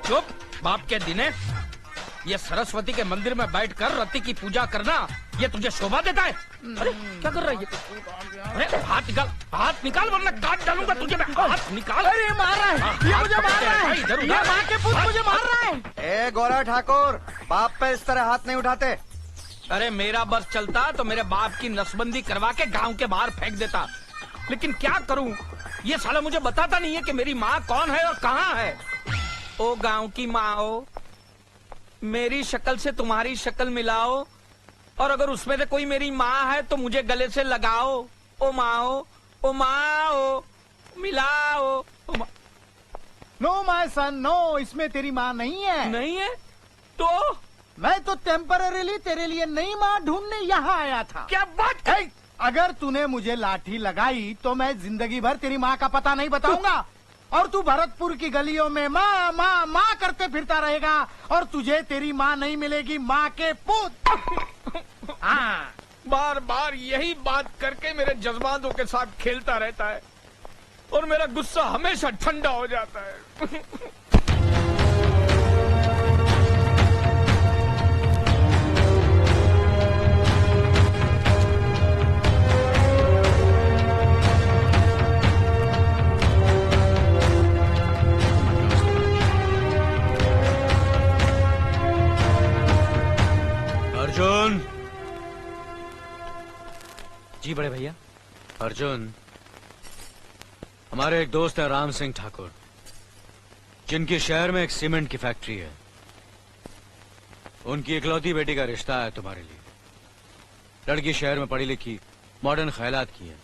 चुप, बाप के दिने ये सरस्वती के मंदिर में बैठकर रति की पूजा करना, ये तुझे शोभा देता है? अरे क्या कर रहा है? अरे हाथ निकाल वरना काट डालूंगा तुझे मैं। हाथ निकाल। अरे मार रहा है, ये मुझे मार रहा है, ये माँ के पुत मुझे मार रहा है। ए गोरा ठाकुर, बाप पे इस तरह हाथ नहीं उठाते। अरे मेरा बस चलता तो मेरे बाप की नसबंदी करवा के गांव के बाहर फेंक देता, लेकिन क्या करूं, ये साला मुझे बताता नहीं है कि मेरी माँ कौन है और कहाँ है। ओ गांव की माँ हो, मेरी शक्ल से तुम्हारी शक्ल मिलाओ, और अगर उसमें से कोई मेरी माँ है तो मुझे गले से लगाओ। ओ माँ हो, ओ माँ हो, मिलाओ। नो माय सन नो, इसमें तेरी माँ नहीं है। नहीं है तो मैं तो टेम्पररीली तेरे लिए नई माँ ढूंढने यहाँ आया था। क्या बात है? अगर तूने मुझे लाठी लगाई तो मैं जिंदगी भर तेरी माँ का पता नहीं बताऊंगा, और तू भरतपुर की गलियों में माँ माँ माँ करते फिरता रहेगा, और तुझे तेरी माँ नहीं मिलेगी, माँ के पुत। हाँ, बार बार यही बात करके मेरे जज्बातों के साथ खेलता रहता है, और मेरा गुस्सा हमेशा ठंडा हो जाता है। अर्जुन। जी बड़े भैया। अर्जुन, हमारे एक दोस्त है राम सिंह ठाकुर, जिनकी शहर में एक सीमेंट की फैक्ट्री है। उनकी इकलौती बेटी का रिश्ता है तुम्हारे लिए। लड़की शहर में पढ़ी लिखी, मॉडर्न ख्यालात की है।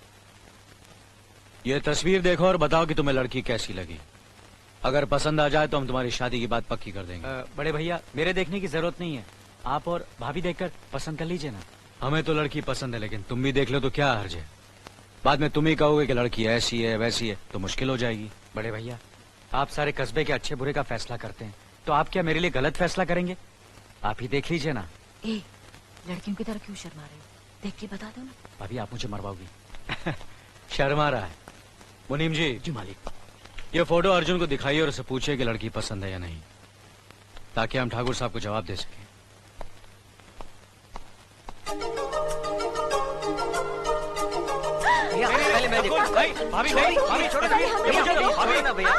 ये तस्वीर देखो और बताओ कि तुम्हें लड़की कैसी लगी। अगर पसंद आ जाए तो हम तुम्हारी शादी की बात पक्की कर देंगे। बड़े भैया, मेरे देखने की जरूरत नहीं है, आप और भाभी देखकर पसंद कर लीजिए ना। हमें तो लड़की पसंद है, लेकिन तुम भी देख लो तो क्या हर्ज है। बाद में तुम ही कहोगे कि लड़की ऐसी है वैसी है, तो मुश्किल हो जाएगी। बड़े भैया, आप सारे कस्बे के अच्छे बुरे का फैसला करते हैं, तो आप क्या मेरे लिए गलत फैसला करेंगे? आप ही देख लीजिए ना। लड़कियों की तरह क्यों शर्मा रहे हो? देख के बता दो ना। भाभी, आप मुझे मरवाओगी। शर्मा रहा है। मुनीम जी। जी मालिक। ये फोटो अर्जुन को दिखाइए और उसे पूछिए कि लड़की पसंद है या नहीं, ताकि हम ठाकुर साहब को जवाब दे सकें। पहले मैं देखूं। भाई, भाभी, भाभी, छोड़ो ना भैया।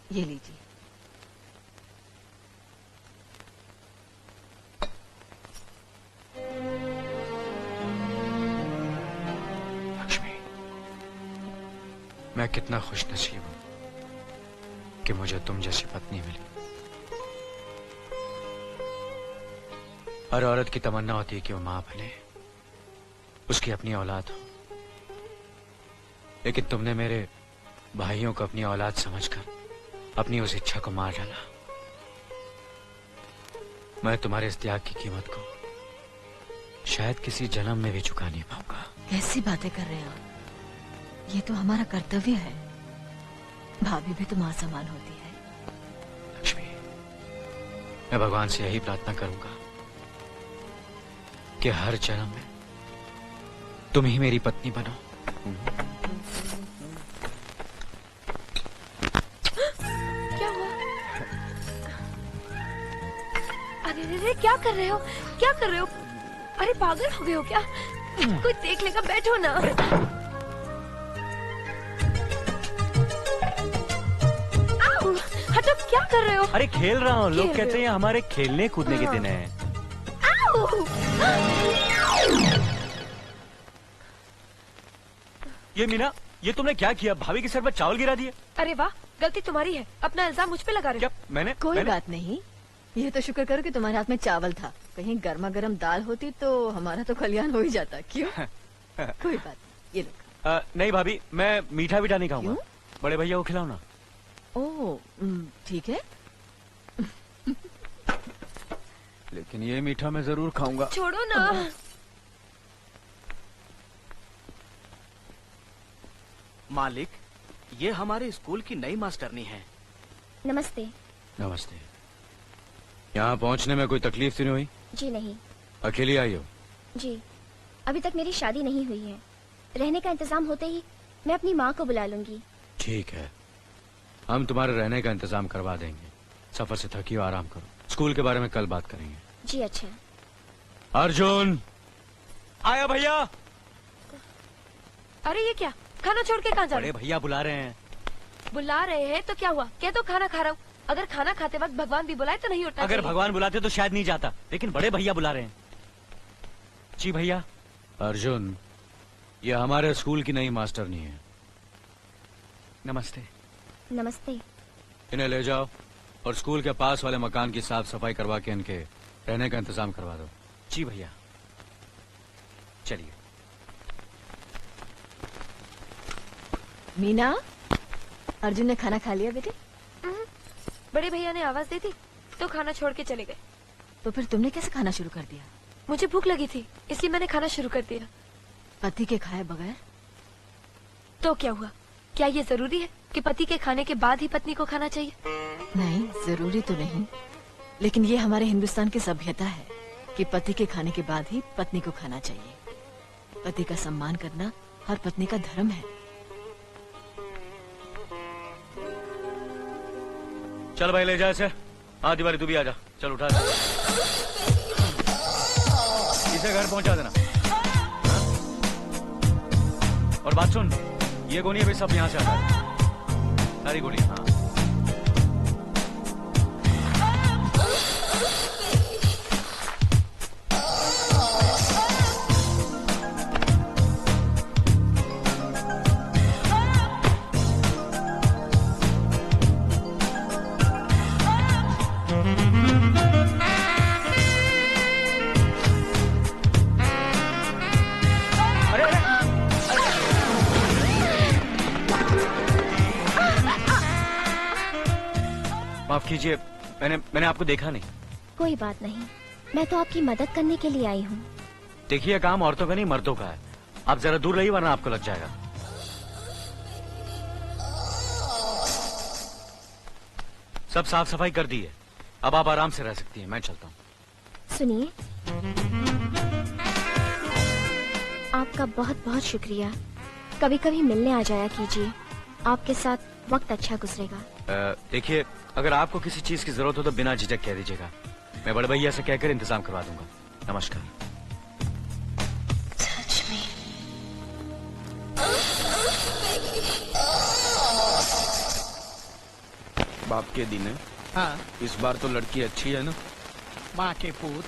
ये लीजिए। लक्ष्मी, मैं कितना खुशनसीब हूं कि मुझे तुम जैसी पत्नी मिली। हर औरत की तमन्ना होती है कि वो मां बने, उसकी अपनी औलाद हो, लेकिन तुमने मेरे भाइयों को अपनी औलाद समझकर अपनी उस इच्छा को मार डाला। मैं तुम्हारे इस त्याग की कीमत को शायद किसी जन्म में भी चुका नहीं पाऊंगा। कैसी बातें कर रहे हैं आप? ये तो हमारा कर्तव्य है। भाभी भी तो मां समान होती है। लक्ष्मी, मैं भगवान से यही प्रार्थना करूंगा कि हर जन्म में तुम ही मेरी पत्नी बनो। क्या हुआ? अरे क्या कर रहे हो, क्या कर रहे हो? अरे पागल हो गए हो क्या? कोई देख लेगा, बैठो ना। आओ, हटो, क्या कर रहे हो? अरे खेल रहा हूँ, लोग खेल कहते रहे हैं हमारे खेलने कूदने के दिन है। आओ! ये मीना, ये तुमने क्या किया? भाभी के सर पर चावल गिरा दिए? अरे वाह, गलती तुम्हारी है, अपना इल्जाम मुझ पे लगा रहे क्या हो। मैंने कोई मैंने... बात नहीं, ये तो शुक्र करो कि तुम्हारे हाथ में चावल था। कहीं गर्मा गर्म दाल होती तो हमारा तो कल्याण हो ही जाता। क्यों? कोई बात नहीं, ये लो। नहीं भाभी, मैं मीठा वीठा नहीं खाऊंगा। बड़े भैया को खिलाओ ना। ओह, ठीक है। लेकिन ये मीठा मैं जरूर खाऊंगा। छोड़ो ना। मालिक, ये हमारे स्कूल की नई मास्टरनी है। नमस्ते। नमस्ते। यहाँ पहुँचने में कोई तकलीफ तो नहीं हुई? जी नहीं। अकेली आई हो? जी, अभी तक मेरी शादी नहीं हुई है। रहने का इंतजाम होते ही मैं अपनी माँ को बुला लूंगी। ठीक है, हम तुम्हारे रहने का इंतजाम करवा देंगे। सफर से थकी हो, आराम करो। स्कूल के बारे में कल बात करेंगे। जी अच्छा। अर्जुन! आया भैया। अरे ये क्या, खाना छोड़ के कहाँ जा रहे बड़े भैया बुला रहे हैं। हो? बुला रहे हैं तो क्या हुआ? कह दो खाना खा रहा हूँ। अगर खाना खाते वक्त भगवान भी बुलाए तो नहीं उठना अगर चाहिए। भगवान बुलाते तो शायद नहीं जाता, लेकिन बड़े भैया बुला रहे हैं। जी भैया। अर्जुन, ये हमारे स्कूल की नई मास्टरनी है। नमस्ते। नमस्ते। इन्हें ले जाओ और स्कूल के पास वाले मकान की साफ सफाई करवा के इनके रहने का इंतजाम करवा दो। जी भैया। चलिए। मीना, अर्जुन ने खाना खा लिया बेटे? बड़े भैया ने आवाज दी थी तो खाना छोड़ के चले गए। तो फिर तुमने कैसे खाना शुरू कर दिया? मुझे भूख लगी थी, इसलिए मैंने खाना शुरू कर दिया। पति के खाए बगैर? तो क्या हुआ? क्या ये जरूरी है कि पति के खाने के बाद ही पत्नी को खाना चाहिए? नहीं, जरूरी तो नहीं, लेकिन ये हमारे हिंदुस्तान की सभ्यता है कि पति के खाने के बाद ही पत्नी को खाना चाहिए। पति का सम्मान करना हर पत्नी का धर्म है। चल भाई, ले जा इसे। हाँ दिवाली, तू भी आ जा। चल उठा इसे, घर पहुंचा देना। और बात सुन, ये गोनी अभी सब यहाँ से आता है, सारी गोनी। हाँ माफ कीजिए, मैंने आपको देखा नहीं। कोई बात नहीं, मैं तो आपकी मदद करने के लिए आई हूँ। देखिए, काम औरतों का नहीं मर्दों का है। आप जरा दूर रहिए वरना आपको लग जाएगा। सब साफ सफाई कर दी है, अब आप आराम से रह सकती हैं। मैं चलता हूँ। सुनिए, आपका बहुत बहुत शुक्रिया। कभी कभी मिलने आ जाया कीजिए, आपके साथ वक्त अच्छा गुजरेगा। देखिए, अगर आपको किसी चीज की जरूरत हो तो बिना झिझक कह दीजिएगा। मैं बड़े भैया से कहकर इंतजाम करवा दूंगा। नमस्कार। सच में? बाप के दिन है। हाँ, इस बार तो लड़की अच्छी है ना? माँ के पूत,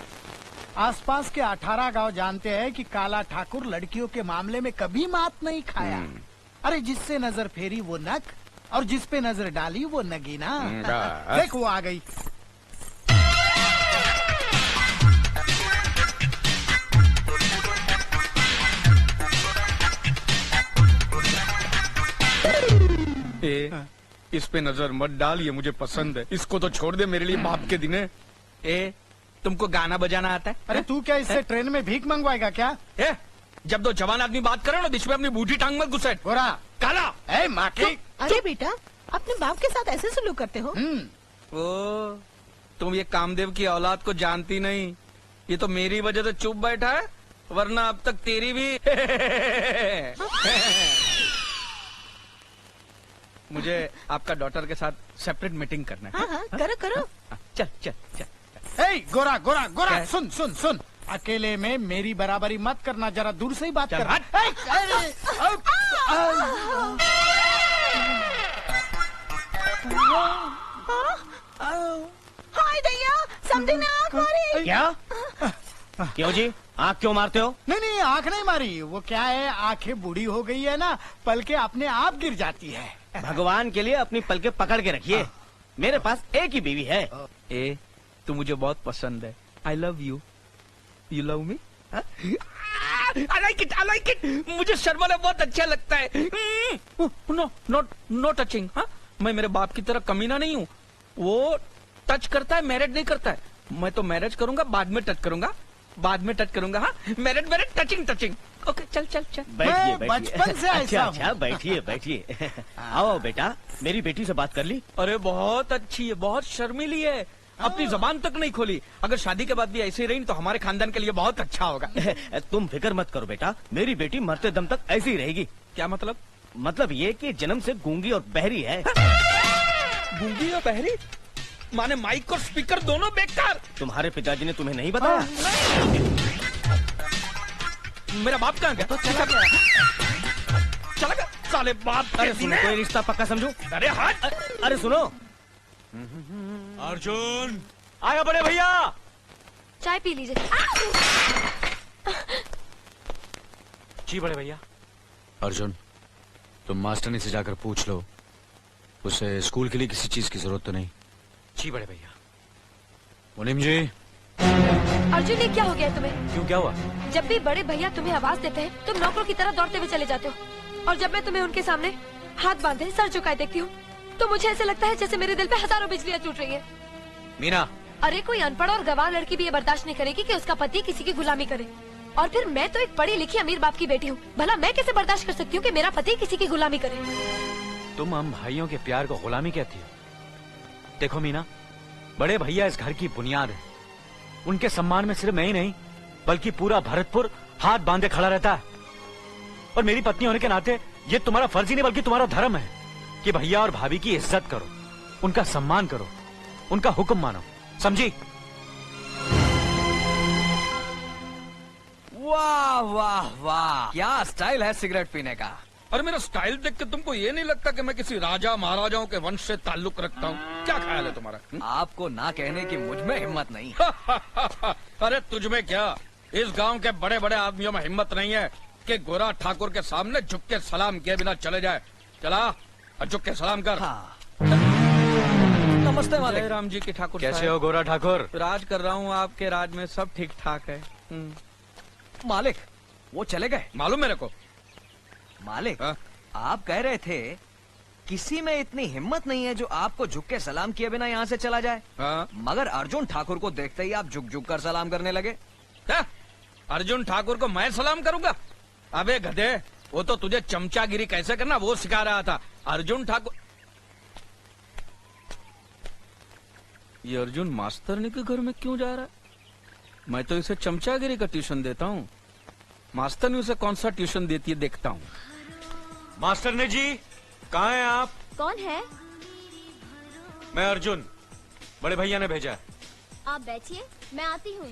आसपास के 18 गांव जानते हैं कि काला ठाकुर लड़कियों के मामले में कभी मात नहीं खाया। अरे जिससे नजर फेरी वो नक, और जिस पे नजर डाली वो नगीना। देख वो आ गई। इस पे नजर मत डाल, ये मुझे पसंद है। इसको तो छोड़ दे, मेरे लिए बाप के दिन है। तुमको गाना बजाना आता है? अरे तू क्या इससे ट्रेन में भीख मंगवाएगा क्या? जब दो जवान आदमी बात करे ना, बीच में अपनी बूढ़ी टांग मत घुसेट। गोरा काला माँ की। अरे बेटा, अपने बाप के साथ ऐसे सलूक करते हो? ओ, तुम ये कामदेव की औलाद को जानती नहीं। ये तो मेरी वजह से चुप बैठा है, वरना अब तक तेरी भी। मुझे आपका डॉटर के साथ सेपरेट मीटिंग करना है। हाँ हाँ, करो करो। चल चल चल। ए गोरा गोरा गोरा, क्या? सुन सुन सुन, अकेले में मेरी बराबरी मत करना, जरा दूर से ही बात चल, कर। हट। हाय दैया, समझी ना आँख मारी। क्या? क्यों जी, आँख क्यों मारते हो? नहीं नहीं, आँख नहीं मारी, वो क्या है, आंखें बूढ़ी हो गई है ना, पलके अपने आप गिर जाती है। भगवान के लिए अपनी पलके पकड़ के रखिए। मेरे पास एक ही बीवी है। ए, तू मुझे बहुत पसंद है। I love you. You love me? I like it, I like it. मुझे शर्माना बहुत अच्छा लगता है। No not no touching. हाँ, मैं मेरे बाप की तरह कमीना नहीं हूँ। वो टच करता है, मैरिज नहीं करता है। मैं तो मैरिज करूंगा, बाद में टच करूंगा, बाद में टच करूंगा। हाँ, marriage marriage, touching touching. Okay, चल चल चल। बैठिए मैं बैठिए। बचपन से ऐसा अच्छा हूँ। अच्छा, बैठिए बैठिए। आओ बेटा, मेरी बेटी से बात कर ली? अरे बहुत अच्छी है, बहुत शर्मीली है, अपनी जबान तक नहीं खोली। अगर शादी के बाद भी ऐसे ही रही तो हमारे खानदान के लिए बहुत अच्छा होगा। तुम फिक्र मत करो बेटा, मेरी बेटी मरते दम तक ऐसी ही रहेगी। क्या मतलब? मतलब ये कि जन्म से गूंगी और बहरी है। गूंगी और बहरी? माने माइक और स्पीकर दोनों बेकार। तुम्हारे पिताजी ने तुम्हें नहीं बताया? मेरा बाप कहाँ गया? चला गया साले बाप। अरे सुनो, कोई रिश्ता पक्का समझो। अरे हट। अरे सुनो, अर्जुन आया बड़े भैया। चाय पी लीजिए। जी बड़े भैया। अर्जुन, तुम मास्टरनी से जाकर पूछ लो, उसे स्कूल के लिए किसी चीज की जरूरत तो नहीं। जी बड़े भैया। मुनीम जी। अर्जुन, ये क्या हो गया तुम्हें? क्यों, क्या हुआ? जब भी बड़े भैया तुम्हें आवाज देते हैं तुम नौकरों की तरह दौड़ते हुए चले जाते हो, और जब मैं तुम्हें उनके सामने हाथ बांधे सर झुकाए देखती हूँ तो मुझे ऐसे लगता है जैसे मेरे दिल पे हजारों बिजलियाँ टूट रही है। मीना, अरे कोई अनपढ़ और गवार लड़की भी ये बर्दाश्त नहीं करेगी कि उसका पति किसी की गुलामी करे, और फिर मैं तो एक पढ़ी लिखी अमीर बाप की बेटी हूँ। भला मैं कैसे बर्दाश्त कर सकती हूँ कि मेरा पति किसी की गुलामी करे? तुम हम भाइयों के प्यार को गुलामी कहती हो? देखो मीना, बड़े भैया इस घर की बुनियाद है। उनके सम्मान में सिर्फ मैं ही नहीं बल्कि पूरा भरतपुर हाथ बांधे खड़ा रहता है। और मेरी पत्नी होने के नाते ये तुम्हारा फर्ज ही नहीं बल्कि तुम्हारा धर्म है कि भैया और भाभी की इज्जत करो, उनका सम्मान करो, उनका हुक्म मानो, समझी? वाह वाह वाह, क्या स्टाइल है सिगरेट पीने का। और मेरा स्टाइल देख के तुमको ये नहीं लगता कि मैं किसी राजा महाराजाओं के वंश से ताल्लुक रखता हूँ? क्या ख्याल है तुम्हारा? आपको ना कहने की मुझ में हिम्मत नहीं। अरे तुझ में क्या, इस गांव के बड़े बड़े आदमियों में हिम्मत नहीं है कि गोरा ठाकुर के सामने झुक के सलाम किए बिना चले जाए। चला और झुक के सलाम कर। हाँ। नमस्ते मालिक। जय राम जी की ठाकुर कैसे साहब। हो गोरा ठाकुर? राज कर रहा हूँ, आपके राज में सब ठीक ठाक है। मालिक, वो चले गए। मालूम मेरे को। मालिक, हाँ? आप कह रहे थे किसी में इतनी हिम्मत नहीं है जो आपको झुक के सलाम किए बिना यहाँ से चला जाए। हाँ? मगर अर्जुन ठाकुर को देखते ही आप झुक झुक कर सलाम करने लगे। क्या? अर्जुन ठाकुर को मैं सलाम करूंगा? अबे गधे, वो तो तुझे चमचागिरी कैसे करना वो सिखा रहा था। अर्जुन ठाकुर, ये अर्जुन मास्टरनी के घर में क्यों जा रहा है? मैं तो इसे चमचागिरी का ट्यूशन देता हूँ, मास्टरनी उसे कौन सा ट्यूशन देती है देखता हूँ। मास्टरनी जी, कहाँ हैं आप? कौन है? मैं अर्जुन, बड़े भैया ने भेजा है। आप बैठिए, मैं आती हूँ।